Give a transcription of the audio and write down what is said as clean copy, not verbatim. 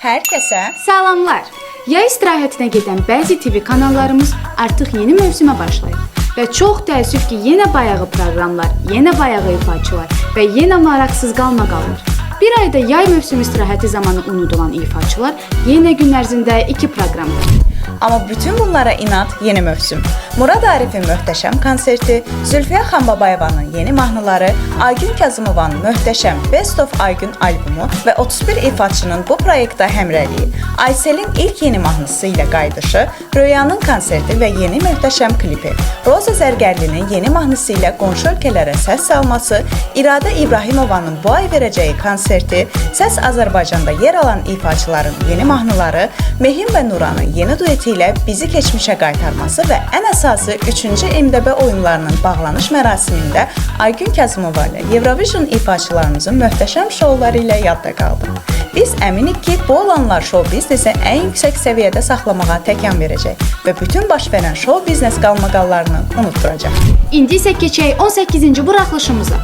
Hər kəsə Salamlar. Yay istirahətinə gedən bəzi TV kanallarımız artıq yeni mövsümə başlayıb və çox təəssüf ki, yenə bayağı proqramlar, yenə bayağı ifaçılar və yenə maraqsız qalma qalır. Bir ayda yay mövsüm istirahəti zamanı unudulan ifaçılar yenə gün ərzində 2 proqram var. Amma bütün bunlara inat yeni mövsüm. Murad Arifin möhtəşəm konserti, Zülfiyə Xanbabayevanın yeni mahnıları, Aygün Kazımovanın möhtəşəm Best of Aygün albomu və 31 ifaçının bu proyektdə həmrəyliyi, Ayselin ilk yeni mahnısı ilə qayıdışı, Röyanın konserti və yeni möhtəşəm klipi, Roza Zərgərlinin yeni mahnısı ilə qonşu ölkələrə səs salması, İradə İbrahimovanın bu ay verəcəyi konserti, Səs Azərbaycanda yer alan ifaçıların yeni mahnıları, Mehim və Nuranın yeni dueti ilə bizi keçmişə qaytarması və ən əsası 3-cü MDB oyunlarının bağlanış mərasimində Aygün Kazımova ilə Eurovision ifaçılarımızın möhtəşəm şouları ilə yadda qaldı. Biz əminik ki, bu olanlar şou biznesi ən yüksək səviyyədə saxlamağa təkan verəcək və bütün baş verən şou biznes qalmaqallarını unutturacaq. İndi isə keçək 18-ci buraxılışımıza.